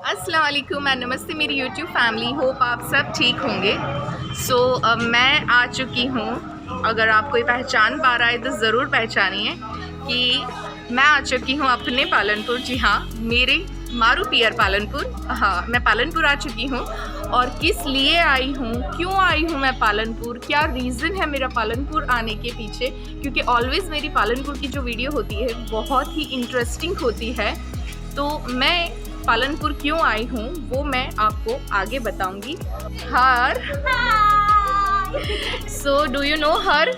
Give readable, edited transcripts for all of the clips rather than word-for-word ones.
अस्सलाम वालेकुम एंड नमस्ते मेरी यूट्यूब फैमिली। होप आप सब ठीक होंगे। मैं आ चुकी हूँ। अगर आप कोई पहचान पा रहा है तो ज़रूर पहचानिए कि मैं आ चुकी हूँ अपने पालनपुर। जी हाँ, मेरे मारू पियर पालनपुर। हाँ, मैं पालनपुर आ चुकी हूँ। और किस लिए आई हूँ, क्यों आई हूँ मैं पालनपुर, क्या रीज़न है मेरा पालनपुर आने के पीछे, क्योंकि ऑलवेज़ मेरी पालनपुर की जो वीडियो होती है बहुत ही इंटरेस्टिंग होती है। तो मैं पालनपुर क्यों आई हूँ वो मैं आपको आगे बताऊंगी। हर डू यू नो हर,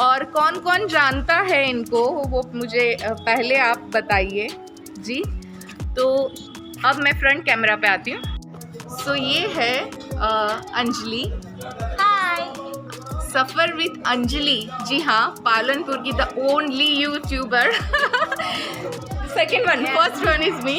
और कौन कौन जानता है इनको वो मुझे पहले आप बताइए जी। तो अब मैं फ्रंट कैमरा पे आती हूँ। ये है अंजलि। हाय, सफ़र विद अंजलि। जी हाँ, पालनपुर की the only YouTuber. Second one, first one is me.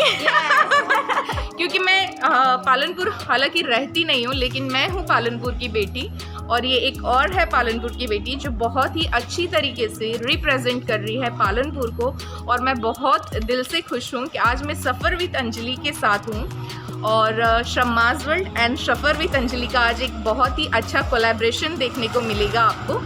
क्योंकि मैं पालनपुर हालांकि रहती नहीं हूँ, लेकिन मैं हूँ पालनपुर की बेटी, और ये एक और है पालनपुर की बेटी जो बहुत ही अच्छी तरीके से रिप्रेजेंट कर रही है पालनपुर को। और मैं बहुत दिल से खुश हूँ कि आज मैं सफ़र विद अंजलि के साथ हूँ। और Shamma's world and Safar with Anjali का आज एक बहुत ही अच्छा कोलैबोरेशन देखने को मिलेगा आपको।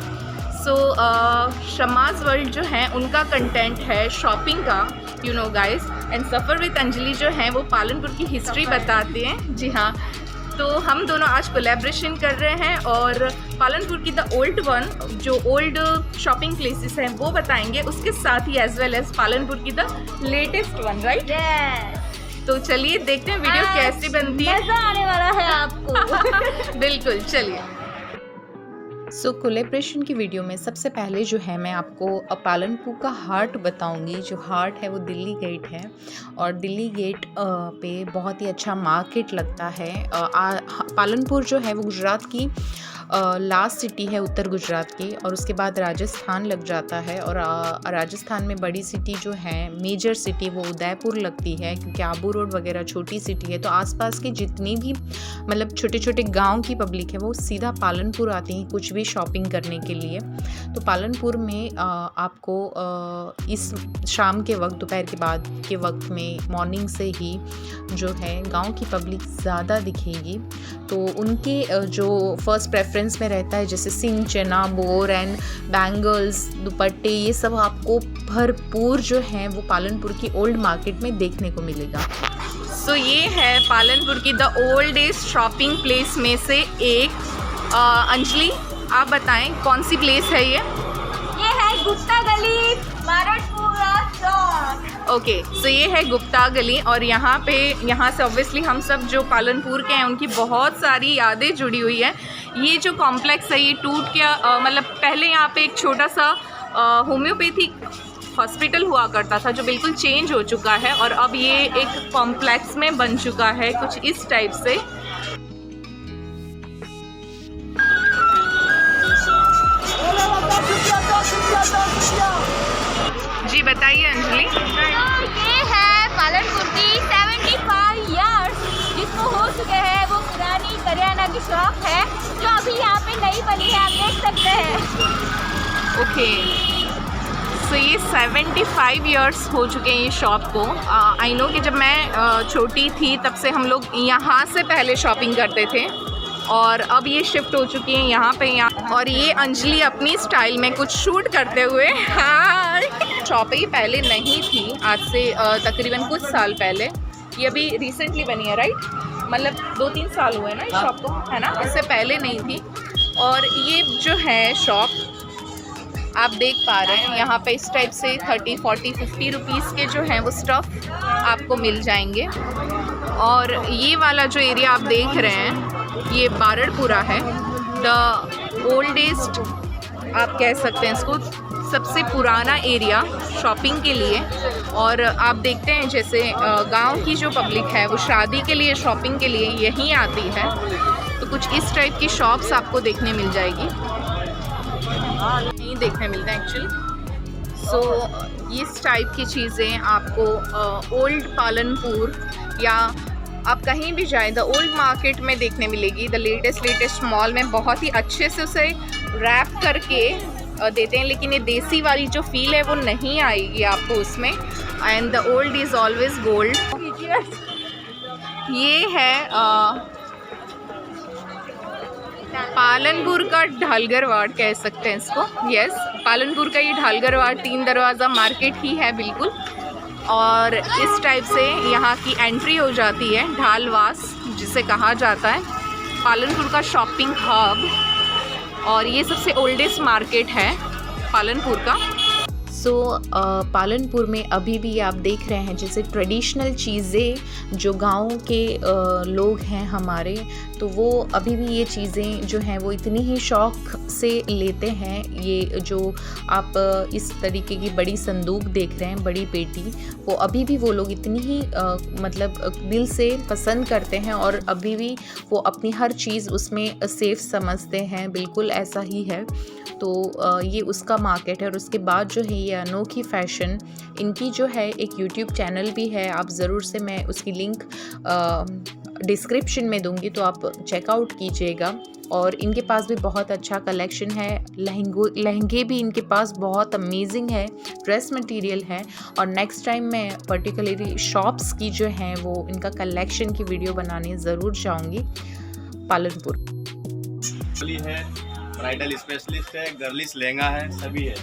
शम्माज वर्ल्ड जो है उनका कंटेंट है शॉपिंग का, you know guys, and Safar with Anjali जो है वो पालनपुर की हिस्ट्री बताते हैं। जी हाँ, तो हम दोनों आज कोलैबोरेशन कर रहे हैं और पालनपुर की द ओल्ड वन, जो ओल्ड शॉपिंग प्लेसेस हैं वो बताएंगे, उसके साथ ही एज वेल एज पालनपुर की द लेटेस्ट वन, राइट? तो चलिए देखते हैं वीडियो कैसी बनती है। मजा आने वाला है आपको। बिल्कुल, चलिए। कोलैबोरेशन की वीडियो में सबसे पहले जो है मैं आपको पालनपुर का हार्ट बताऊंगी। जो हार्ट है वो दिल्ली गेट है, और दिल्ली गेट पे बहुत ही अच्छा मार्केट लगता है। पालनपुर जो है वो गुजरात की लास्ट सिटी है, उत्तर गुजरात की, और उसके बाद राजस्थान लग जाता है। और राजस्थान में बड़ी सिटी जो है, मेजर सिटी, वो उदयपुर लगती है, क्योंकि आबू रोड वगैरह छोटी सिटी है। तो आसपास के जितनी भी मतलब छोटे छोटे गांव की पब्लिक है वो सीधा पालनपुर आती है कुछ भी शॉपिंग करने के लिए। तो पालनपुर में आपको इस शाम के वक्त, दोपहर के बाद के वक्त में, मॉर्निंग से ही जो है गांव की पब्लिक ज़्यादा दिखेगी। तो उनके जो फर्स्ट प्रेफरेंस में रहता है, जैसे सिंग, चना, बोर एंड बैंगल्स, दुपट्टे, ये सब आपको भरपूर जो है वो पालनपुर की ओल्ड मार्केट में देखने को मिलेगा। ये है पालनपुर की द ओल्डेस्ट शॉपिंग प्लेस में से एक। अंजलि, आप बताएं कौन सी प्लेस है ये? ये है गुप्ता गली, मारटपुरा चौक। ओके, ये है गुप्ता गली, और यहाँ से ऑब्वियसली हम सब जो पालनपुर के हैं उनकी बहुत सारी यादें जुड़ी हुई है। ये जो कॉम्प्लेक्स है ये टूट के मतलब पहले यहाँ पे एक छोटा सा होम्योपैथिक हॉस्पिटल हुआ करता था, जो बिल्कुल चेंज हो चुका है, और अब ये एक कॉम्प्लेक्स में बन चुका है कुछ इस टाइप से। जी बताइए अंजलि। ये है पालनपुर की 75 इयर्स जिसको हो चुके हैं, वो पुरानी करियाना की शॉप है जो अभी यहाँ पे नई बनी है, आप देख सकते हैं। ओके, ये 75 इयर्स हो चुके हैं ये शॉप को। आई नो कि जब मैं छोटी थी तब से हम लोग यहाँ से पहले शॉपिंग करते थे, और अब ये शिफ्ट हो चुकी हैं यहाँ पे। और ये अंजलि अपनी स्टाइल में कुछ शूट करते हुए। हाय, शॉप ही पहले नहीं थी, आज से तकरीबन कुछ साल पहले। ये अभी रिसेंटली बनी है, राइट? मतलब 2-3 साल हुए ना इस शॉप को, है ना? इससे पहले नहीं थी। और ये जो है शॉप आप देख पा रहे हैं, यहाँ पे इस टाइप से 30, 40, 50 रुपीज़ के जो हैं वो स्टफ़ आपको मिल जाएंगे। और ये वाला जो एरिया आप देख रहे हैं ये बारड़पुरा है, द ओल्डेस्ट आप कह सकते हैं इसको, सबसे पुराना एरिया शॉपिंग के लिए। और आप देखते हैं जैसे गांव की जो पब्लिक है वो शादी के लिए, शॉपिंग के लिए यहीं आती है। तो कुछ इस टाइप की शॉप्स आपको देखने मिल जाएगी, नहीं देखने मिलता है एक्चुअली। इस टाइप की चीज़ें आपको ओल्ड पालनपुर या आप कहीं भी जाएं द ओल्ड मार्केट में देखने मिलेगी। द लेटेस्ट मॉल में बहुत ही अच्छे से उसे रैप करके देते हैं, लेकिन ये देसी वाली जो फील है वो नहीं आएगी आपको उसमें। And the old is always gold. ये है पालनपुर का ढालगरवाड़ कह सकते हैं इसको। यस, पालनपुर का ये ढालगरवाड़ 3 दरवाज़ा मार्केट ही है बिल्कुल। और इस टाइप से यहाँ की एंट्री हो जाती है ढालवास जिसे कहा जाता है, पालनपुर का शॉपिंग हब। और ये सबसे ओल्डेस्ट मार्केट है पालनपुर का। सो पालनपुर में अभी भी आप देख रहे हैं जैसे ट्रेडिशनल चीज़ें जो गाँव के लोग हैं हमारे, तो वो अभी भी ये चीज़ें जो हैं वो इतनी ही शौक़ से लेते हैं। ये जो आप इस तरीके की बड़ी संदूक देख रहे हैं, बड़ी पेटी, वो अभी भी वो लोग इतनी ही मतलब दिल से पसंद करते हैं और अभी भी वो अपनी हर चीज़ उसमें सेफ समझते हैं। बिल्कुल ऐसा ही है। तो ये उसका मार्केट है। और उसके बाद जो है ये अनोखी फ़ैशन, इनकी जो है एक यूट्यूब चैनल भी है, आप ज़रूर से मैं उसकी लिंक डिस्क्रिप्शन में दूंगी, तो आप चेकआउट कीजिएगा। और इनके पास भी बहुत अच्छा कलेक्शन है, लहंगे भी इनके पास बहुत अमेजिंग है, ड्रेस मटेरियल है। और नेक्स्ट टाइम मैं पर्टिकुलरली शॉप्स की जो हैं वो इनका कलेक्शन की वीडियो बनाने ज़रूर चाहूँगी। पालनपुर है, ब्राइडल स्पेशलिस्ट है, गर्लिश लहंगा है, सभी है।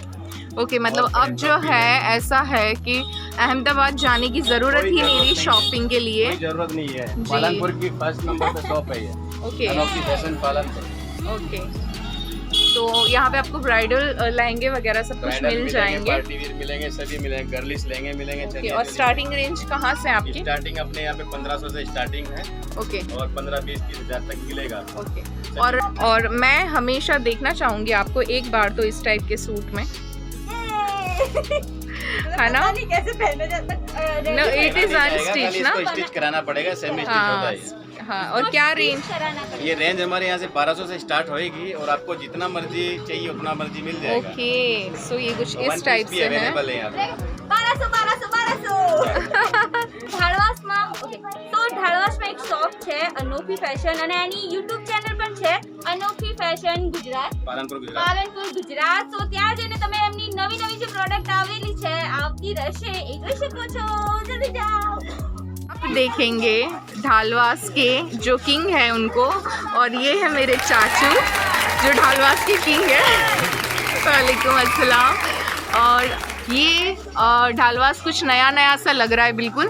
ओके, मतलब अब जो है ऐसा है कि अहमदाबाद जाने की ज़रूरत ही नहीं रही शॉपिंग के लिए। कोई ज़रूरत नहीं है। पालनपुर की 1st नंबर पे शॉप है ये। ओके, अनोखी फैशन पालनपुर। ओके, तो यहाँ पे आपको ब्राइडल लहंगे वगैरह सब कुछ मिल जाएंगे, पार्टी वेयर मिलेंगे, सभी मिलेंगे, गर्लिश लहंगे मिलेंगे। ओके, और स्टार्टिंग रेंज कहाँ से आपकी? स्टार्टिंग अपने यहाँ पे 1500 से स्टार्टिंग है। ओके, और 15-20-30 हज़ार तक मिलेगा। ओके, और मैं हमेशा देखना चाहूँगी आपको एक बार तो इस टाइप के सूट में, है ना? कैसे पहना जाता है? नो, इट इज अनस्टिच ना? स्टिच कराना पड़ेगा, सेमी स्टिच होता है ये। हाँ, और क्या रेंज? ये रेंज हमारे यहाँ से 1200 से स्टार्ट होएगी और आपको जितना मर्जी चाहिए उतना मर्जी मिल जाएगा। ओके, सो ये कुछ इस टाइप से है। अवेलेबल है यहाँ पे। 1200 ઢાળવાસ માં ઓકે તો ઢાળવાસ માં એક શોપ છે અનોખી ફેશન અને એની YouTube ચેનલ પણ છે અનોખી ફેશન ગુજરાત પાલનપુર ગુજરાત। તો ત્યાં જઈને તમે એમની નવી નવી જે પ્રોડક્ટ આવેલી છે આવતી રહેશે એ જોઈ શકો છો। જલ્દી જાઓ। आप देखेंगे ढालवास के जो किंग है उनको, और ये है मेरे चाचू जो ढालवास के किंग है। वालेकुम अस्सलाम। और ये ढालवास कुछ नया नया सा लग रहा है बिल्कुल।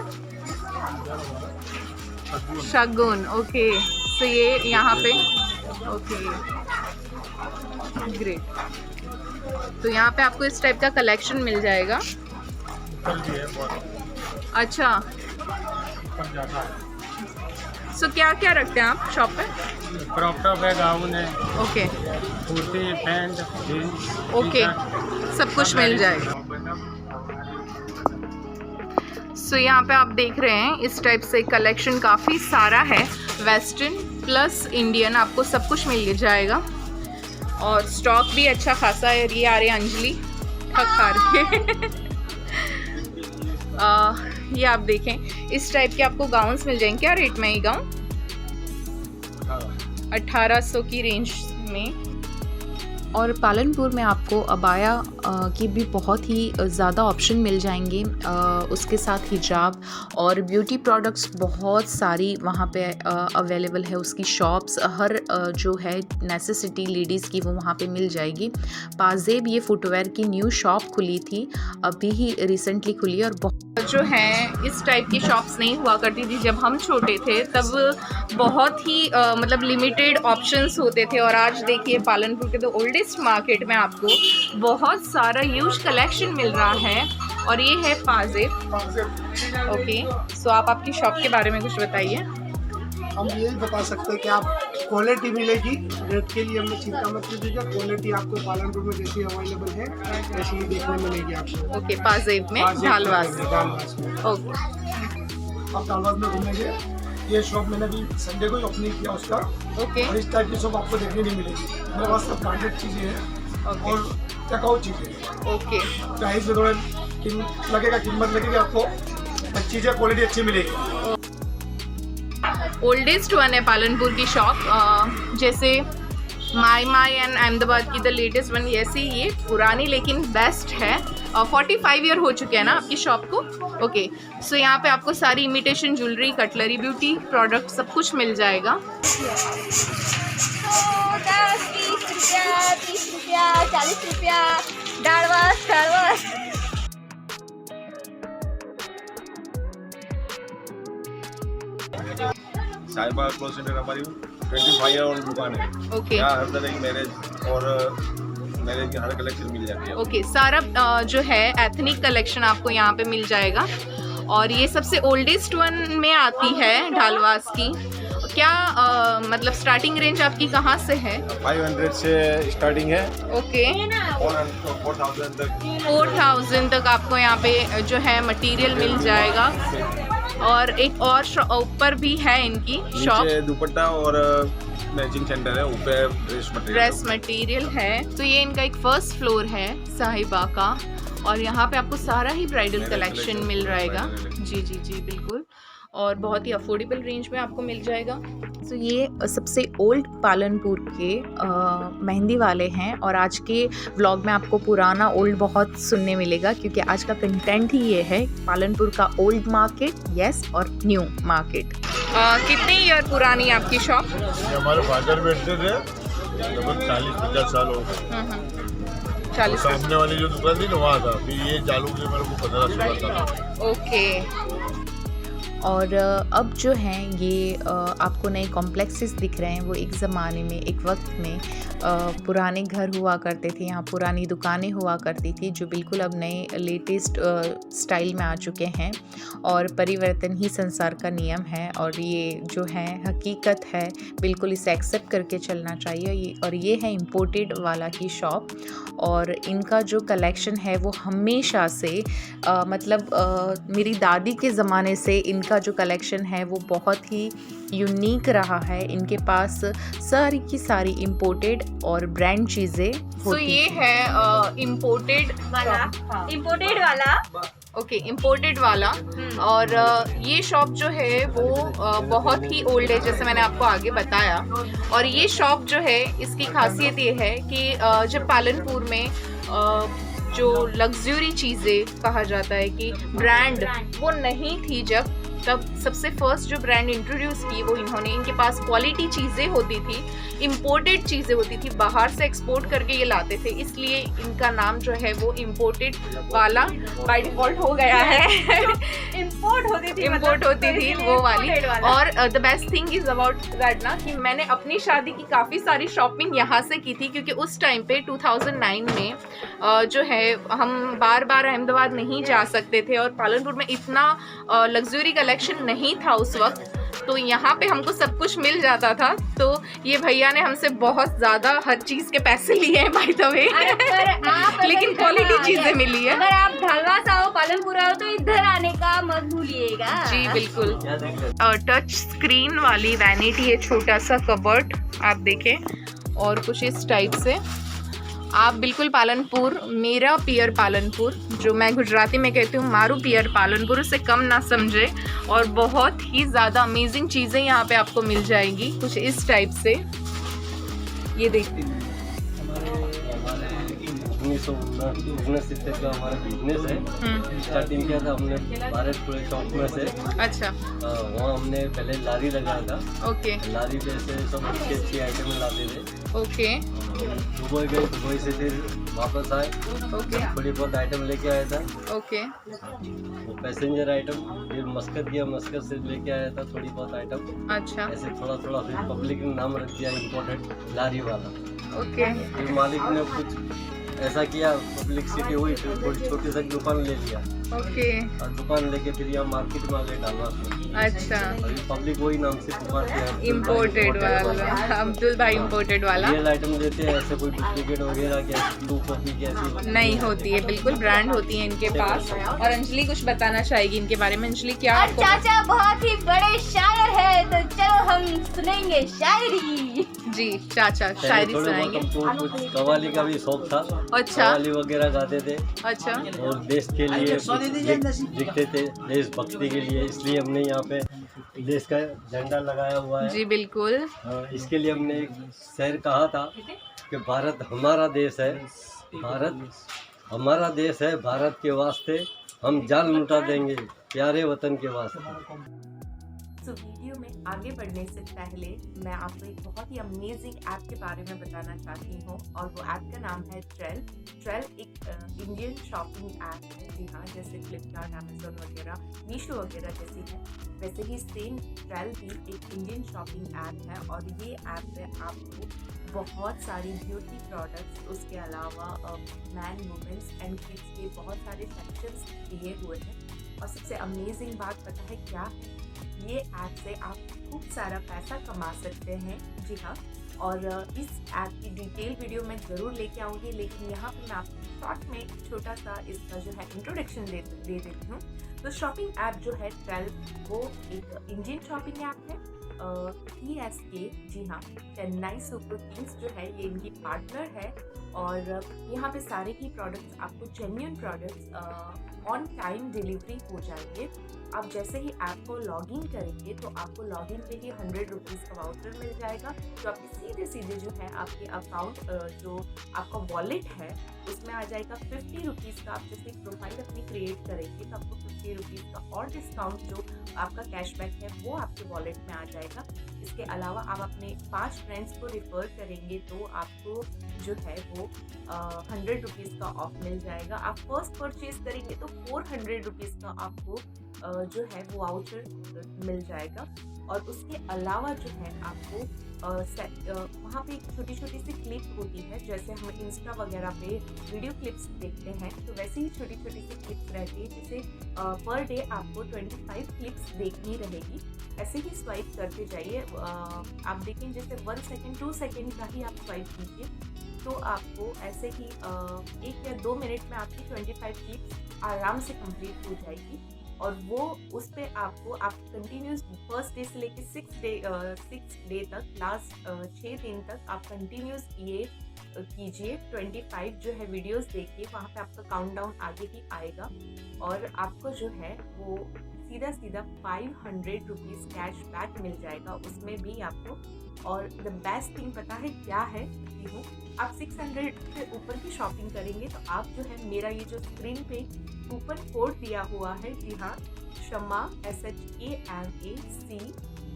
शगुन, ओके, तो ये यहाँ पे ओके ग्रेट। तो यहाँ पे आपको इस टाइप का कलेक्शन मिल जाएगा। अच्छा, सो क्या क्या रखते हैं आप शॉप पे? क्रॉप टॉप है, गाउन है, okay, kurti, pant, jeans, okay, सब कुछ मिल जाएगा। सो यहाँ पे आप देख रहे हैं इस टाइप से कलेक्शन काफ़ी सारा है, वेस्टर्न प्लस इंडियन, आपको सब कुछ मिल जाएगा। और स्टॉक भी अच्छा खासा है। ये आ रही है अंजलि खखार के। ये आप देखें इस टाइप के आपको गाउन्स मिल जाएंगे। क्या रेट में ये गाउन? 1800 की रेंज में। और पालनपुर में आपको अबाया की भी बहुत ही ज़्यादा ऑप्शन मिल जाएंगे, उसके साथ हिजाब और ब्यूटी प्रोडक्ट्स बहुत सारी वहाँ पे अवेलेबल है। उसकी शॉप्स हर जो है नेसेसिटी लेडीज़ की वो वहाँ पे मिल जाएगी। पाजेब ये फुटवेयर की न्यू शॉप खुली थी, अभी ही रिसेंटली खुली। और बहुत जो है इस टाइप की शॉप्स नहीं हुआ करती थी जब हम छोटे थे, तब बहुत ही मतलब लिमिटेड ऑप्शंस होते थे। और आज देखिए पालनपुर के तो ओल्डेस्ट मार्केट में आपको बहुत सारा ह्यूज कलेक्शन मिल रहा है। और ये है पाजेब। ओके, सो आप आपकी शॉप के बारे में कुछ बताइए। हम यही बता सकते हैं कि आप क्वालिटी मिलेगी, रेट के लिए हमें चिंता मत कीजिएगा। क्वालिटी आपको पालनपुर में जैसी अवेलेबल है वैसी ही देखने मिलेगी आपको। ओके, पाजेब में ढालवास में। ओके, आप ढालवास में घूमेंगे। ये शॉप मैंने भी संडे को ही ओपनिंग किया उसका। ओके, और इस टाइप की शॉप आपको देखने नहीं मिलेगी। मेरे पास सब ब्रांडेड चीज़ें हैं और टिकाऊ चीज़ें। ओके, प्राइस में थोड़ा लगेगा, कीमत लगेगी आपको, चीज़ें क्वालिटी अच्छी मिलेगी। ओल्डेस्ट वन है पालनपुर की शॉप, जैसे माई एंड अहमदाबाद की द लेटेस्ट वन, ऐसी ये पुरानी लेकिन बेस्ट है। 45 ईयर हो चुके हैं ना आपकी शॉप को? ओके, सो यहाँ पे आपको सारी imitation jewellery, cutlery, beauty product सब कुछ मिल जाएगा। तो 10, 20 रुपया, 30 रुपया, 40 रुपया, डाळवास डाळवास। साहिबा क्लोथ सेंटर हमारी 25 ईयर ओल्ड दुकान है। ओके यहाँ हर तरह की मैरिज और मैरिज की हर कलेक्शन मिल जाती है। ओके, सारा जो है एथनिक कलेक्शन आपको यहाँ पे मिल जाएगा। और ये सबसे ओल्डेस्ट वन में आती है ढालवास की। क्या मतलब स्टार्टिंग रेंज आपकी कहाँ से है? 500 से स्टार्टिंग है। ओके, 4000 तक। 4000 तक आपको यहाँ पे जो है मटेरियल मिल जाएगा। और एक और ऊपर भी है इनकी शॉप, नीचे दुपट्टा और मैचिंग सेंटर है, ऊपर ड्रेस मटेरियल है। तो ये इनका एक फर्स्ट फ्लोर है साहिबा का, और यहाँ पे आपको सारा ही ब्राइडल कलेक्शन मिल जाएगा। जी जी जी बिल्कुल, और बहुत ही अफोर्डेबल रेंज में आपको मिल जाएगा। तो ये सबसे ओल्ड पालनपुर के मेहंदी वाले हैं, और आज के व्लॉग में आपको पुराना ओल्ड बहुत सुनने मिलेगा, क्योंकि आज का कंटेंट ही ये है पालनपुर का ओल्ड मार्केट, यस, और न्यू मार्केट। कितने ईयर पुरानी आपकी शॉप? ये हमारे फादर बैठते थे, लगभग 40-50 साल हो गए। 40। सामने वाली जो दुकान थी ना वहाँ था, फिर ये चालू की मेरे को 15-16 साल। ओके, और अब जो हैं ये आपको नए कॉम्प्लेक्सेस दिख रहे हैं। वो एक ज़माने में, एक वक्त में पुराने घर हुआ करते थे, यहाँ पुरानी दुकानें हुआ करती थी, जो बिल्कुल अब नए लेटेस्ट स्टाइल में आ चुके हैं। और परिवर्तन ही संसार का नियम है, और ये जो है हकीकत है, बिल्कुल इसे एक्सेप्ट करके चलना चाहिए। और ये है इम्पोर्टेड वाला की शॉप, और इनका जो कलेक्शन है वो हमेशा से मतलब मेरी दादी के ज़माने से इनका जो कलेक्शन है वो बहुत ही यूनिक रहा है। इनके पास सारी की सारी इम्पोर्टेड और ब्रांड चीज़ें होती ये है इम्पोर्टेड वाला, इम्पोर्टेड वाला। ओके, इम्पोर्टेड वाला। और ये शॉप जो है वो बहुत ही ओल्ड है, जैसे मैंने आपको आगे बताया। और ये शॉप जो है, इसकी खासियत ये है कि जब पालनपुर में जो लग्जरी चीज़ें कहा जाता है कि ब्रांड वो नहीं थी, तब सबसे फर्स्ट जो ब्रांड इंट्रोड्यूस की वो इन्होंने। इनके पास क्वालिटी चीज़ें होती थी, इम्पोर्टेड चीज़ें होती थी, बाहर से एक्सपोर्ट करके ये लाते थे, इसलिए इनका नाम जो है वो इम्पोर्टेड वाला बाय डिफॉल्ट हो गया है। इम्पोर्ट होती थी वो वाली। और the best thing is about that ना कि मैंने अपनी शादी की काफ़ी सारी शॉपिंग यहाँ से की थी, क्योंकि उस टाइम पे 2009 में जो है हम बार बार अहमदाबाद नहीं जा सकते थे, और पालनपुर में इतना लग्जरी कलेक्शन नहीं था उस वक्त, तो यहाँ पे हमको सब कुछ मिल जाता था। तो ये भैया ने हमसे बहुत ज़्यादा हर चीज़ के पैसे लिए हैं बाय द वे, लेकिन क्वालिटी चीज़ें मिली है। अगर आप ढालवास आओ, पालनपुर आओ, तो इधर आने का मत भूलिएगा। जी बिल्कुल। टच स्क्रीन वाली वैनिटी है, छोटा सा कबर्ड आप देखें, और कुछ इस टाइप से। आप बिल्कुल पालनपुर, मेरा पियर पालनपुर, जो मैं गुजराती में कहती हूँ मारू पियर पालनपुर, उससे कम ना समझे। और बहुत ही ज़्यादा अमेजिंग चीज़ें यहाँ पे आपको मिल जाएंगी, कुछ इस टाइप से। ये देखिए, 1970 का हमारा बिजनेस है। स्टार्टिंग किया था हमने भारतपुर चौक में से। अच्छा। वहाँ हमने पहले लारी लगाया था। ओके। लारी पे से सब अच्छी आइटम लाते थे। ओके। दुबई गए, दुबई से फिर वापस आए। ओके। थोड़ी बहुत आइटम लेके आया था। ओके। वो पैसेंजर आइटम, फिर मस्कत गया, मस्कत से लेके आया था थोड़ी बहुत आइटम। अच्छा। ऐसे थोड़ा थोड़ा फिर पब्लिक ने नाम रख दिया इम्पोर्टेंट लारी वाला। ओके। फिर मालिक ने कुछ ऐसा किया, पब्लिसिटी हुई, फिर थोड़ी छोटी सी दुकान ले लिया। ओके। और दुकान लेके फिर यहाँ मार्केट में आ गए ढालवास में। अच्छा। अभी पब्लिक वही नाम से पुकारते हैं, इम्पोर्टेड वाला, अब्दुल भाई इम्पोर्टेड वाला। रियल आइटम देते हैं, ऐसे कोई डुप्लीकेट वगैरह क्या ब्लू कॉपी कैसी नहीं होती है, बिल्कुल ब्रांड होती है इनके पास। और अंजलि कुछ बताना चाहेगी इनके बारे में। अंजलि क्या? और चाचा बहुत ही बड़े शायर है, तो चलो हम सुनेंगे शायरी। जी चाचा शायरी सुनाएंगे। कुछ कवाली का भी शौक था। अच्छा। कवाली वगैरह गाते थे। अच्छा। और देश के लिए लिखते थे, देशभक्ति के लिए, इसलिए हमने यहाँ पे देश का झंडा लगाया हुआ है। जी बिल्कुल। इसके लिए हमने एक शेर कहा था कि भारत हमारा देश है, भारत हमारा देश है भारत के वास्ते, हम जान लुटा देंगे प्यारे वतन के वास्ते। तो वीडियो में आगे बढ़ने से पहले मैं आपको एक बहुत ही अमेजिंग ऐप के बारे में बताना चाहती हूँ और वो ऐप का नाम है ट्रेल। ट्रेल एक इंडियन शॉपिंग ऐप है। जी हाँ, जैसे फ्लिपकार्ट, अमेजोन वगैरह, मीशो वगैरह जैसी है, वैसे ही सेम ट्रेल भी एक इंडियन शॉपिंग ऐप है। और ये ऐप पे आपको बहुत सारी ब्यूटी प्रोडक्ट्स, उसके अलावा मैन, वुमेन्स एंड किड्स के बहुत सारे सेक्शंस दिए हुए हैं। और सबसे अमेजिंग बात पता है क्या है? ये ऐप से आप खूब सारा पैसा कमा सकते हैं। जी हाँ, और इस ऐप की डिटेल वीडियो मैं ज़रूर लेके आऊँगी, लेकिन यहाँ पर मैं आपको शॉर्ट में एक छोटा सा इसका जो है इंट्रोडक्शन दे देती हूँ। तो शॉपिंग ऐप जो है ट्रेल, वो एक इंडियन शॉपिंग ऐप है। TSK, जी हाँ, चेन्नई सुपर किंग्स जो है ये इनकी पार्टनर है। और यहाँ पे सारे ही प्रोडक्ट्स आपको genuine products on time delivery हो जाएंगे। आप जैसे ही ऐप को लॉगिन करेंगे तो आपको लॉगिन पे ही 100 रुपीज़ का वाउचर मिल जाएगा, जो आपके सीधे जो है आपके अकाउंट, जो आपका वॉलेट है उसमें आ जाएगा 50 रुपीज़ का। आप जैसे प्रोफाइल अपनी क्रिएट करेंगे तो आपको 50 रुपीज़ का और डिस्काउंट, जो आपका कैशबैक है, वो आपके वॉलेट में आ जाएगा। इसके अलावा आप अपने 5 फ्रेंड्स को रिफ़र करेंगे तो आपको जो है वो 100 रुपीज़ का ऑफ मिल जाएगा। आप फर्स्ट परचेज करेंगे तो 400 रुपीज़ का आपको जो है वो वाउचर मिल जाएगा। और उसके अलावा जो है आपको वहाँ पे एक छोटी छोटी सी क्लिप होती है, जैसे हम इंस्टा वगैरह पे वीडियो क्लिप्स देखते हैं, तो वैसे ही छोटी छोटी सी क्लिप्स रहती है, जिसे पर डे आपको 25 क्लिप्स देखनी रहेगी। ऐसे ही स्वाइप करते जाइए। आप देखें जैसे 1 सेकेंड 2 सेकेंड का ही आप स्वाइप कीजिए तो आपको ऐसे ही 1 या 2 मिनट में आपकी 25 क्लिप्स आराम से कंप्लीट हो जाएगी। और वो उस पर आपको आप कंटिन्यूस फर्स्ट डे से लेके 6 डे तक, लास्ट 6 दिन तक आप कंटिन्यूस ये कीजिए। 25 जो है वीडियोस देखिए, वहाँ पे आपका काउंटडाउन आगे ही आएगा और आपको जो है वो सीधा 500 रुपीज़ कैश बैक मिल जाएगा उसमें भी आपको। और द बेस्ट थिंग पता है क्या है? आप 600 से ऊपर की शॉपिंग करेंगे तो आप जो है, मेरा ये जो स्क्रीन पे कूपन कोड दिया हुआ है, जी हाँ, शमा SHAMAC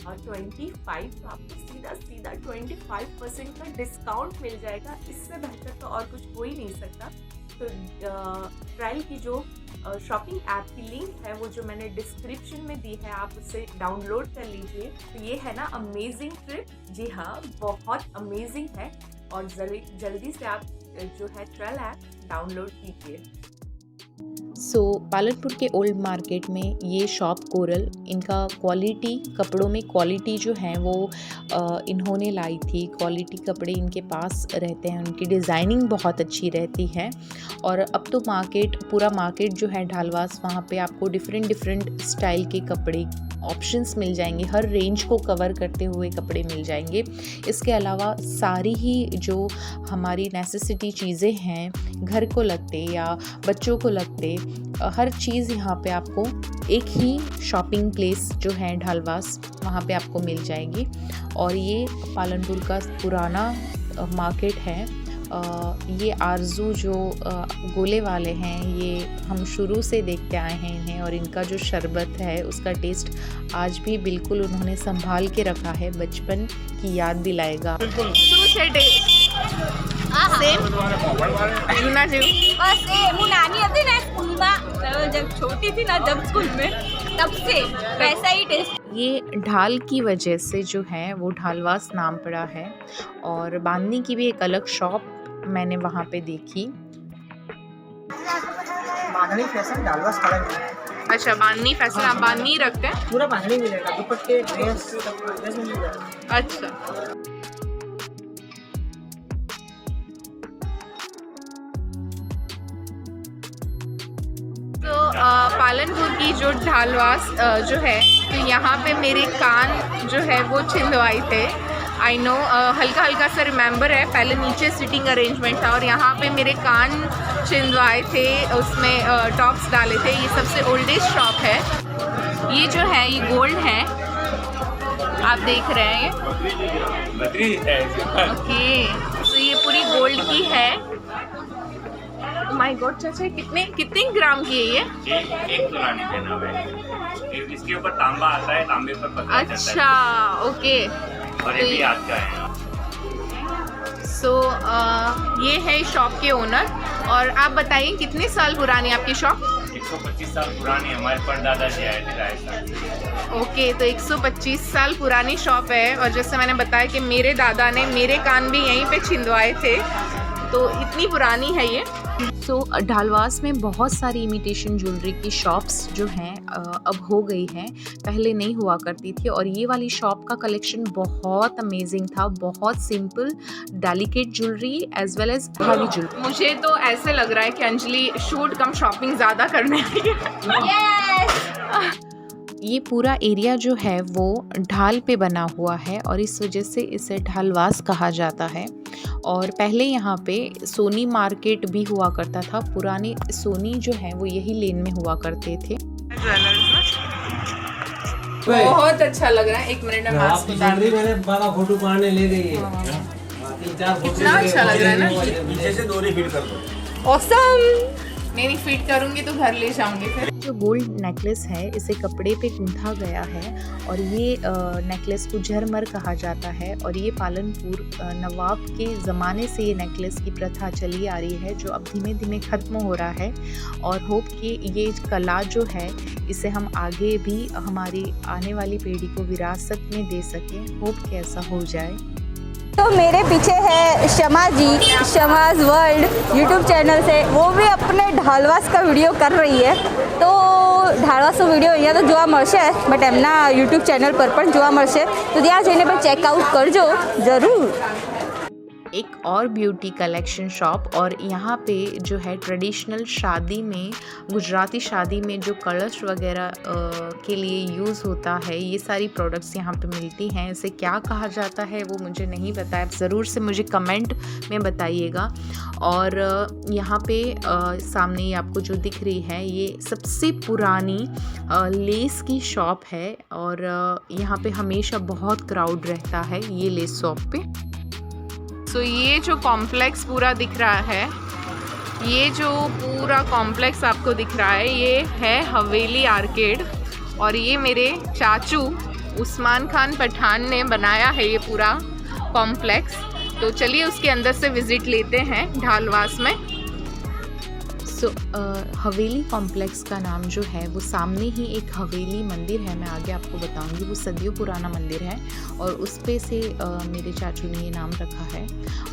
और 25, तो आपको सीधा 25% का डिस्काउंट मिल जाएगा। इससे बेहतर तो और कुछ हो ही नहीं सकता। तो ट्रायल की जो शॉपिंग ऐप की लिंक है वो जो मैंने डिस्क्रिप्शन में दी है, आप उसे डाउनलोड कर लीजिए। तो ये है ना अमेजिंग ट्रिप, जी हाँ, बहुत अमेजिंग है। और जल्दी से आप जो है ट्रेल ऐप डाउनलोड कीजिए। पालनपुर के ओल्ड मार्केट में ये शॉप कोरल, इनका क्वालिटी, कपड़ों में क्वालिटी जो है वो इन्होंने लाई थी। क्वालिटी कपड़े इनके पास रहते हैं, उनकी डिज़ाइनिंग बहुत अच्छी रहती है। और अब तो पूरा मार्केट जो है ढालवास, वहाँ पे आपको डिफरेंट स्टाइल के कपड़े ऑप्शंस मिल जाएंगे, हर रेंज को कवर करते हुए कपड़े मिल जाएंगे। इसके अलावा सारी ही जो हमारी नेसेसिटी चीज़ें हैं, घर को लगते या बच्चों को लगते, हर चीज़ यहाँ पे आपको एक ही शॉपिंग प्लेस जो है ढालवास, वहाँ पे आपको मिल जाएगी। और ये पालनपुर का पुराना मार्केट है। ये आरजू जो गोले वाले हैं, ये हम शुरू से देखते आए हैं इन्हें, और इनका जो शरबत है उसका टेस्ट आज भी बिल्कुल उन्होंने संभाल के रखा है, बचपन की याद दिलाएगा। जूना जीव बस હું નાની હતી ને સ્કૂલમાં, जब छोटी थी ना, जब स्कूल में, तब से वैसा ही टेस्ट। ये ढाल की वजह से जो है वो ढालवास नाम पड़ा है। और बांधनी की भी एक अलग शॉप मैंने वहाँ पे देखी। बांधनी फैशन ढालवास कलर। अच्छा, बांधनी फैशन, आप बांधनी रखते हैं? पूरा बांधनी मिलेगा, दुपट्टे, ड्रेस मिल जाएगा। अच्छा, तो पालनपुर की जो ढालवास जो है, तो यहाँ पे मेरे कान जो है वो छिंदवाए थे। आई नो, हल्का सा रिमेंबर है, पहले नीचे सिटिंग अरेंजमेंट था और यहाँ पे मेरे कान छिंदवाए थे, उसमें टॉप्स डाले थे। ये सबसे ओल्डेस्ट शॉप है। ये जो है ये गोल्ड है, आप देख रहे हैं। ओके, तो ये पूरी गोल्ड की है। माय गॉड चाचा, कितने ग्राम की है ये? एक तोला नहीं देना है, इसके ऊपर तांबा आता है, तांबे पर पता चलता है। अच्छा ओके। और ये भी आज का है। सो ये है शॉप के ओनर। और आप बताइए कितने साल पुरानी आपकी शॉप? 125 साल पुरानी, हमारे परदादाजी आए थे राजस्थान से। ओके, तो 125 साल पुरानी शॉप है। और जैसे मैंने बताया कि मेरे दादा ने मेरे कान भी यहीं पे छिंदवाए थे, तो इतनी पुरानी है ये। सो ढालवास में बहुत सारी इमिटेशन ज्वेलरी की शॉप्स जो हैं अब हो गई हैं, पहले नहीं हुआ करती थी। और ये वाली शॉप का कलेक्शन बहुत अमेजिंग था, बहुत simple delicate jewellery as well as heavy jewellery. मुझे तो ऐसे लग रहा है कि अंजलि शूट कम शॉपिंग ज़्यादा करने आई है। ये पूरा एरिया जो है वो ढाल पे बना हुआ है और इस वजह से इसे ढालवास कहा जाता है। और पहले यहाँ पे सोनी मार्केट भी हुआ करता था। पुराने सोनी जो है वो यही लेन में हुआ करते थे। बहुत अच्छा लग रहा है। एक मिनट में मास्क उतार दूं। मैंने 12 फोटो पाने ले गई है। कितना अच्छा लग रहा है ना। पीछे से डोरी फिट कर दो। ऑसम। नहीं फिट करूंगी तो घर ले जाऊंगी फिर। जो गोल्ड नेकलेस है इसे कपड़े पे गूंथा गया है और ये नेकलेस को झरमर कहा जाता है। और ये पालनपुर नवाब के ज़माने से ये नेकलेस की प्रथा चली आ रही है, जो अब धीमे धीमे ख़त्म हो रहा है। और होप कि ये कला जो है इसे हम आगे भी हमारी आने वाली पीढ़ी को विरासत में दे सकें। होप कि ऐसा हो जाए। तो मेरे पीछे है शमा जी, शमाज वर्ल्ड यूट्यूब चैनल से। वो भी अपने ढालवास का वीडियो कर रही है। तो ढालवास वीडियो અહીંયા તો જોવા મળશે, બટ એમના યુટ્યુબ ચેનલ પર પણ જોવા મળશે, તો ત્યાં જઈને પણ ચેકઆઉટ કરજો જરૂર। एक और ब्यूटी कलेक्शन शॉप, और यहाँ पे जो है ट्रेडिशनल शादी में, गुजराती शादी में जो कलश वगैरह के लिए यूज़ होता है, ये सारी प्रोडक्ट्स यहाँ पे मिलती हैं। इसे क्या कहा जाता है वो मुझे नहीं पता है, ज़रूर से मुझे कमेंट में बताइएगा। और यहाँ पे सामने ये आपको जो दिख रही है ये सबसे पुरानी लेस की शॉप है और यहाँ पे हमेशा बहुत क्राउड रहता है ये लेस शॉप पे। तो ये जो कॉम्प्लेक्स पूरा दिख रहा है, ये जो पूरा कॉम्प्लेक्स आपको दिख रहा है, ये है हवेली आर्केड। और ये मेरे चाचू उस्मान खान पठान ने बनाया है ये पूरा कॉम्प्लेक्स। तो चलिए उसके अंदर से विज़िट लेते हैं ढालवास में। सो हवेली कॉम्प्लेक्स का नाम जो है वो सामने ही एक हवेली मंदिर है, मैं आगे आपको बताऊंगी। वो सदियों पुराना मंदिर है और उस पे से मेरे चाचू ने ये नाम रखा है।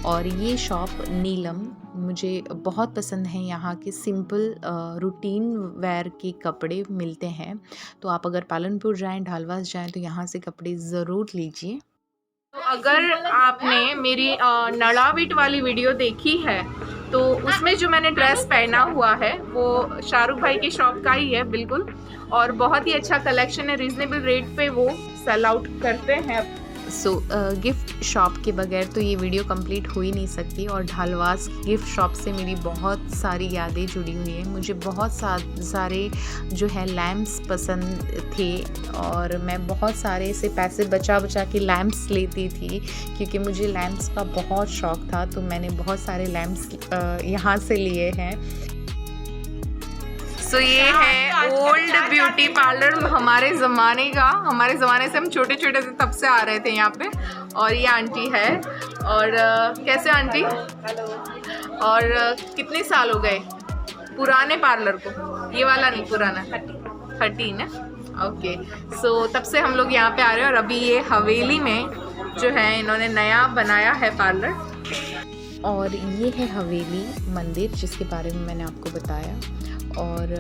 और ये शॉप नीलम मुझे बहुत पसंद है। यहाँ के सिंपल रूटीन वेयर के कपड़े मिलते हैं। तो आप अगर पालनपुर जाएं, ढालवास जाएं, तो यहाँ से कपड़े ज़रूर लीजिए। तो अगर आपने मेरी नड़ाविट वाली वीडियो देखी है तो उसमें जो मैंने ड्रेस पहना हुआ है वो शाहरुख भाई की शॉप का ही है बिल्कुल। और बहुत ही अच्छा कलेक्शन है, रीज़नेबल रेट पे वो सेल आउट करते हैं। सो गिफ्ट शॉप के बगैर तो ये वीडियो कंप्लीट हो ही नहीं सकती। और ढालवास गिफ्ट शॉप से मेरी बहुत सारी यादें जुड़ी हुई हैं। मुझे बहुत सारे जो है लैम्प्स पसंद थे और मैं बहुत सारे से पैसे बचा के लैम्प्स लेती थी, क्योंकि मुझे लैम्प्स का बहुत शौक़ था। तो मैंने बहुत सारे लैम्प्स यहाँ से लिए हैं। सो ये है ओल्ड ब्यूटी पार्लर हमारे ज़माने का। हमारे ज़माने से हम छोटे छोटे से तब से आ रहे थे यहाँ पे। और ये आंटी है। और कैसे आंटी? और कितने साल हो गए पुराने पार्लर को? ये वाला नहीं, पुराना 13 है। ओके, सो तब से हम लोग यहाँ पे आ रहे हैं। और अभी ये हवेली में जो है इन्होंने नया बनाया है पार्लर। और ये है हवेली मंदिर जिसके बारे में मैंने आपको बताया। और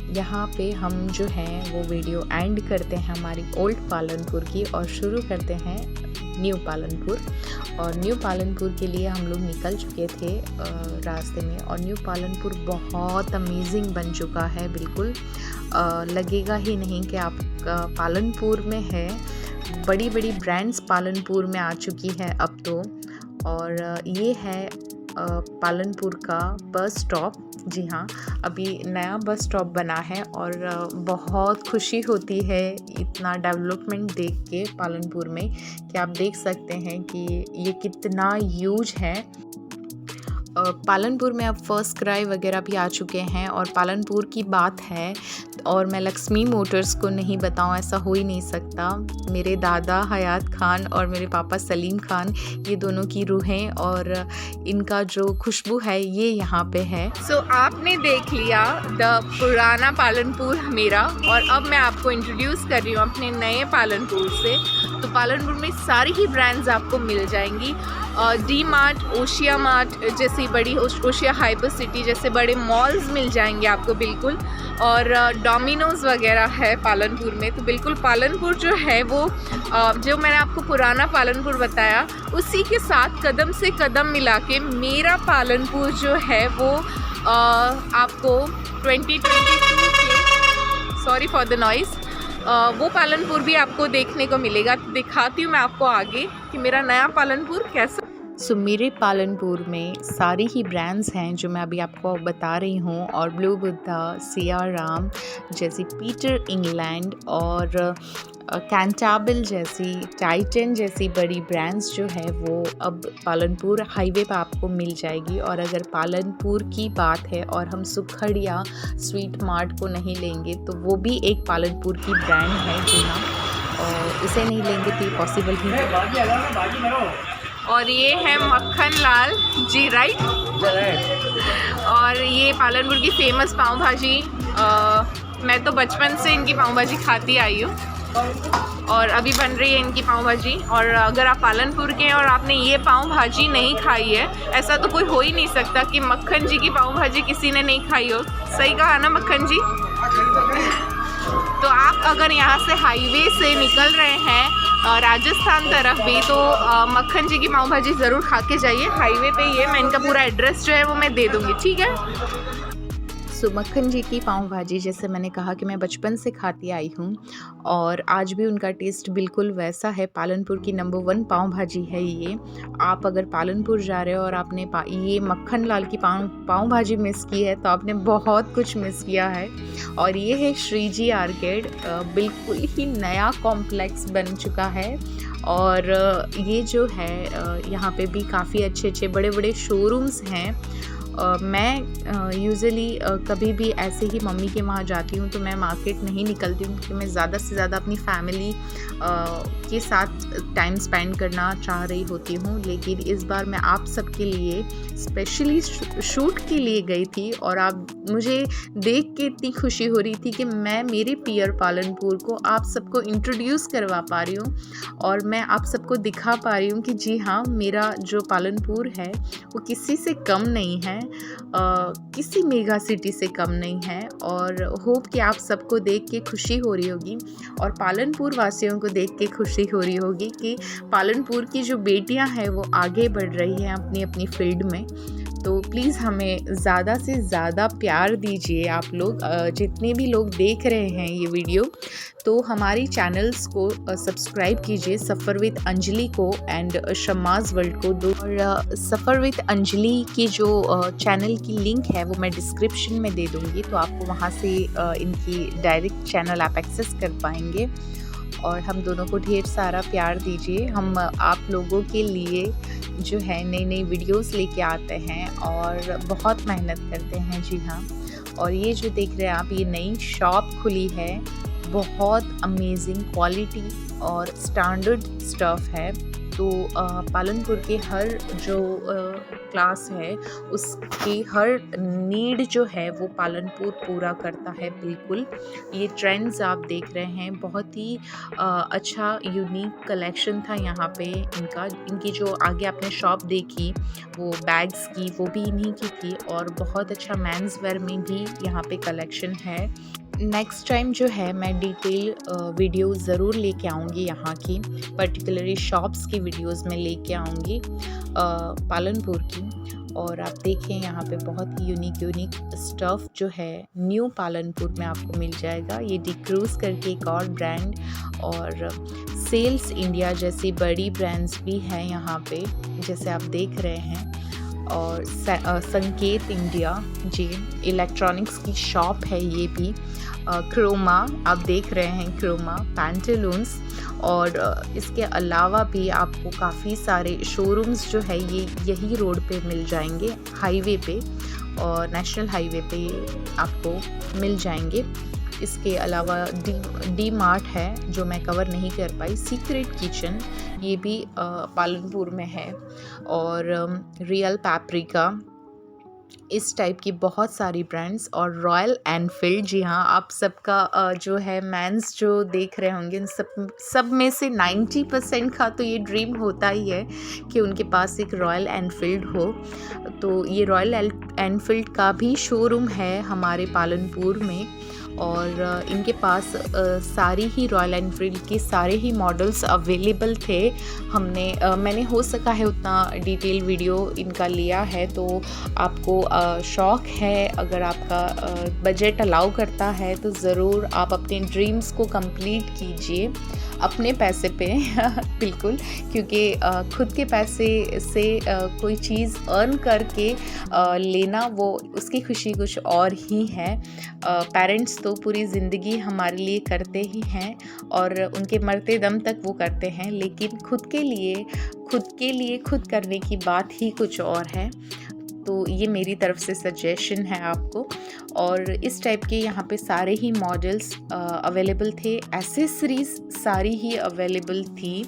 यहाँ पे हम जो हैं वो वीडियो एंड करते हैं हमारी ओल्ड पालनपुर की और शुरू करते हैं न्यू पालनपुर। और न्यू पालनपुर के लिए हम लोग निकल चुके थे रास्ते में। और न्यू पालनपुर बहुत अमेजिंग बन चुका है, बिल्कुल लगेगा ही नहीं कि आप पालनपुर में है। बड़ी बड़ी ब्रांड्स पालनपुर में आ चुकी है अब तो। और ये है पालनपुर का बस स्टॉप। जी हाँ, अभी नया बस स्टॉप बना है और बहुत खुशी होती है इतना डेवलपमेंट देख के पालनपुर में, कि आप देख सकते हैं कि ये कितना ह्यूज है। पालनपुर में अब फर्स्ट क्राई वगैरह भी आ चुके हैं और पालनपुर की बात है और मैं लक्ष्मी मोटर्स को नहीं बताऊं, ऐसा हो ही नहीं सकता। मेरे दादा हयात खान और मेरे पापा सलीम खान, ये दोनों की रूहें और इनका जो खुशबू है ये यहाँ पे है। सो आपने देख लिया द पुराना पालनपुर मेरा, और अब मैं आपको इंट्रोड्यूस कर रही हूँ अपने नए पालनपुर से। तो पालनपुर में सारी ही ब्रांड्स आपको मिल जाएंगी। डी मार्ट, ओशिया मार्ट जैसी बड़ी, ओशिया हाइपर सिटी जैसे बड़े मॉल्स मिल जाएंगे आपको बिल्कुल, और डोमिनोज़ वगैरह है पालनपुर में। तो बिल्कुल पालनपुर जो है वो जो मैंने आपको पुराना पालनपुर बताया उसी के साथ कदम से कदम मिला के मेरा पालनपुर जो है वो आपको 2022 के, सॉरी फॉर द नॉइज़, वो पालनपुर भी आपको देखने को मिलेगा। तो दिखाती हूँ मैं आपको आगे कि मेरा नया पालनपुर कैसा। सो मेरे पालनपुर में सारी ही ब्रांड्स हैं जो मैं अभी आपको बता रही हूँ, और ब्लू बुद्धा, सियाराम जैसी, पीटर इंग्लैंड और कैंटाबिल जैसी, टाइटन जैसी बड़ी ब्रांड्स जो है वो अब पालनपुर हाईवे पर आपको मिल जाएगी। और अगर पालनपुर की बात है और हम सुखड़िया स्वीट मार्ट को नहीं लेंगे तो वो भी एक पालनपुर की ब्रांड है। जी हाँ, और उसे नहीं लेंगे तो ये पॉसिबल ही नहीं। और ये है मक्खन लाल जी, राइट। और ये पालनपुर की फेमस पाव भाजी, मैं तो बचपन से इनकी पाव भाजी खाती आई हूँ और अभी बन रही है इनकी पाव भाजी। और अगर आप पालनपुर के हैं और आपने ये पाव भाजी नहीं खाई है, ऐसा तो कोई हो ही नहीं सकता कि मक्खन जी की पाव भाजी किसी ने नहीं खाई हो। सही कहा ना मक्खन जी? तो आप अगर यहाँ से हाईवे से निकल रहे हैं राजस्थान तरफ भी, तो मक्खन जी की पाव भाजी ज़रूर खा के जाइए। हाईवे पे ही है, मैं इनका पूरा एड्रेस जो है वो मैं दे दूँगी, ठीक है। सो मक्खन जी की पाव भाजी, जैसे मैंने कहा कि मैं बचपन से खाती आई हूँ और आज भी उनका टेस्ट बिल्कुल वैसा है। पालनपुर की नंबर 1 पाव भाजी है ये। आप अगर पालनपुर जा रहे हो और आपने ये मक्खन लाल की पाव भाजी मिस की है तो आपने बहुत कुछ मिस किया है। और ये है श्रीजी आर्केड, बिल्कुल ही नया कॉम्प्लेक्स बन चुका है। और ये जो है यहाँ पे भी काफ़ी अच्छे बड़े बड़े शोरूम्स हैं। मैं यूजुअली कभी भी ऐसे ही मम्मी के वहाँ जाती हूँ तो मैं मार्केट नहीं निकलती हूँ, क्योंकि मैं ज़्यादा से ज़्यादा अपनी फैमिली के साथ टाइम स्पेंड करना चाह रही होती हूँ। लेकिन इस बार मैं आप सबके लिए स्पेशली शूट के लिए गई थी और आप मुझे देख के इतनी खुशी हो रही थी कि मैं मेरे पियर पालनपुर को आप सबको इंट्रोड्यूस करवा पा रही हूँ और मैं आप सबको दिखा पा रही हूँ कि जी हाँ, मेरा जो पालनपुर है वो किसी से कम नहीं है, किसी मेगा सिटी से कम नहीं है। और होप कि आप सबको देख के खुशी हो रही होगी और पालनपुर वासियों को देख के खुशी हो रही होगी कि पालनपुर की जो बेटियां हैं वो आगे बढ़ रही हैं अपनी अपनी फील्ड में। तो प्लीज़ हमें ज़्यादा से ज़्यादा प्यार दीजिए आप लोग, जितने भी लोग देख रहे हैं ये वीडियो, तो हमारी चैनल्स को सब्सक्राइब कीजिए, सफ़र विद अंजलि को एंड शम्माज़ वर्ल्ड को दो। और सफ़र विद अंजलि की जो चैनल की लिंक है वो मैं डिस्क्रिप्शन में दे दूँगी, तो आपको वहाँ से इनकी डायरेक्ट चैनल आप एक्सेस कर पाएंगे। और हम दोनों को ढेर सारा प्यार दीजिए। हम आप लोगों के लिए जो है नई नई वीडियोस लेके आते हैं और बहुत मेहनत करते हैं। जी हाँ, और ये जो देख रहे हैं आप, ये नई शॉप खुली है, बहुत अमेजिंग क्वालिटी और स्टैंडर्ड स्टफ़ है। तो पालनपुर के हर जो क्लास है उसकी हर नीड जो है वो पालनपुर पूरा करता है बिल्कुल। ये ट्रेंड्स आप देख रहे हैं, बहुत ही अच्छा यूनिक कलेक्शन था यहाँ पे इनका। इनकी जो आगे आपने शॉप देखी वो बैग्स की, वो भी इन्हीं की थी और बहुत अच्छा मेंस वेयर में भी यहाँ पे कलेक्शन है। नेक्स्ट टाइम जो है मैं डिटेल वीडियो ज़रूर लेके आऊँगी, यहाँ की पर्टिकुलरली शॉप्स की वीडियोस में लेके आऊँगी पालनपुर की। और आप देखें यहाँ पे बहुत ही यूनिक स्टफ़ जो है न्यू पालनपुर में आपको मिल जाएगा। ये डिक्रूज़ करके एक और ब्रांड और सेल्स इंडिया जैसी बड़ी ब्रांड्स भी हैं यहाँ पे, जैसे आप देख रहे हैं। और संकेत इंडिया जी इलेक्ट्रॉनिक्स की शॉप है ये भी। क्रोमा आप देख रहे हैं, क्रोमा पैंटालून्स। और इसके अलावा भी आपको काफ़ी सारे शोरूम्स जो है ये यही रोड पे मिल जाएंगे, हाईवे पे और नेशनल हाईवे पे आपको मिल जाएंगे। इसके अलावा डी मार्ट है जो मैं कवर नहीं कर पाई। सीक्रेट किचन ये भी पालनपुर में है। और रियल पैप्रिका, इस टाइप की बहुत सारी ब्रांड्स। और रॉयल एनफील्ड, जी हाँ, आप सबका जो है मैंस जो देख रहे होंगे इन सब में से 90% का तो ये ड्रीम होता ही है कि उनके पास एक रॉयल एनफील्ड हो। तो ये रॉयल एनफील्ड का भी शोरूम है हमारे पालनपुर में। और इनके पास सारी ही रॉयल एनफील्ड के सारे ही मॉडल्स अवेलेबल थे। मैंने हो सका है उतना डिटेल वीडियो इनका लिया है, तो आपको शौक़ है, अगर आपका बजट अलाउ करता है तो ज़रूर आप अपने ड्रीम्स को कंप्लीट कीजिए अपने पैसे पे बिल्कुल, क्योंकि खुद के पैसे से कोई चीज़ अर्न करके लेना वो उसकी खुशी कुछ और ही है। पेरेंट्स तो पूरी ज़िंदगी हमारे लिए करते ही हैं और उनके मरते दम तक वो करते हैं, लेकिन खुद के लिए खुद करने की बात ही कुछ और है। तो ये मेरी तरफ से सजेशन है आपको। और इस टाइप के यहाँ पे सारे ही मॉडल्स अवेलेबल थे, एसेसरीज सारी ही अवेलेबल थी।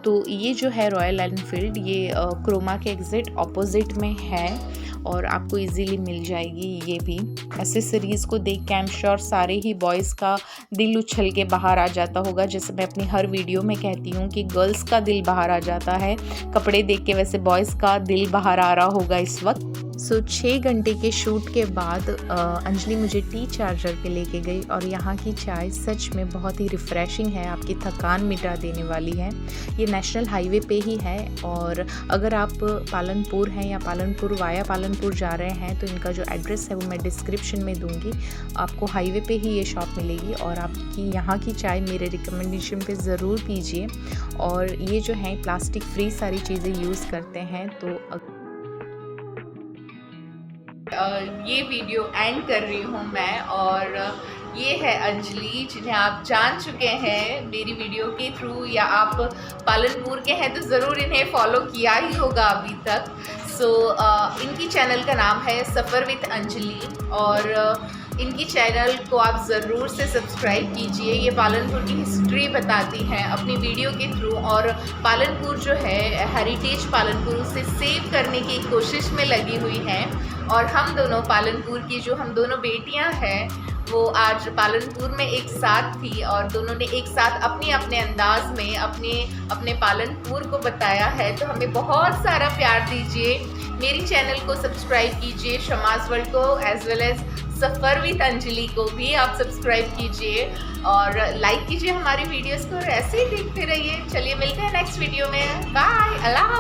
तो ये जो है रॉयल एनफील्ड ये क्रोमा के एग्जैक्ट ऑपोजिट में है और आपको इजीली मिल जाएगी। ये भी एसेसरीज़ को देख के आई एम श्योर सारे ही बॉयज़ का दिल उछल के बाहर आ जाता होगा। जैसे मैं अपनी हर वीडियो में कहती हूँ कि गर्ल्स का दिल बाहर आ जाता है कपड़े देख के, वैसे बॉयज़ का दिल बाहर आ रहा होगा इस वक्त। 6 घंटे के शूट के बाद अंजलि मुझे टी चार्जर पे लेके गई और यहाँ की चाय सच में बहुत ही रिफ़्रेशिंग है, आपकी थकान मिटा देने वाली है। ये नेशनल हाईवे पे ही है और अगर आप पालनपुर हैं या पालनपुर वाया पालनपुर जा रहे हैं तो इनका जो एड्रेस है वो मैं डिस्क्रिप्शन में दूँगी। आपको हाईवे पे ही ये शॉप मिलेगी और आपकी यहाँ की चाय मेरे रिकमेंडेशन पे ज़रूर पीजिए। और ये जो है प्लास्टिक फ्री सारी चीज़ें यूज़ करते हैं। तो ये वीडियो एंड कर रही हूँ मैं और ये है अंजलि जिन्हें आप जान चुके हैं मेरी वीडियो के थ्रू, या आप पालनपुर के हैं तो ज़रूर इन्हें फॉलो किया ही होगा अभी तक। इनकी चैनल का नाम है सफ़र विद अंजलि और इनकी चैनल को आप ज़रूर से सब्सक्राइब कीजिए। ये पालनपुर की हिस्ट्री बताती हैं अपनी वीडियो के थ्रू और पालनपुर जो है हेरिटेज पालनपुर उसे सेव करने की कोशिश में लगी हुई हैं। और हम दोनों पालनपुर की जो हम दोनों बेटियां हैं वो आज पालनपुर में एक साथ थी और दोनों ने एक साथ अपने अपने अंदाज में अपने पालनपुर को बताया है। तो हमें बहुत सारा प्यार दीजिए, मेरी चैनल को सब्सक्राइब कीजिए, शमास वर्ल्ड को as well as Safar with Anjali को भी आप सब्सक्राइब कीजिए और लाइक कीजिए हमारी वीडियोस को और ऐसे ही देखते रहिए। चलिए मिलते हैं नेक्स्ट वीडियो में। बाय, अल्लाह।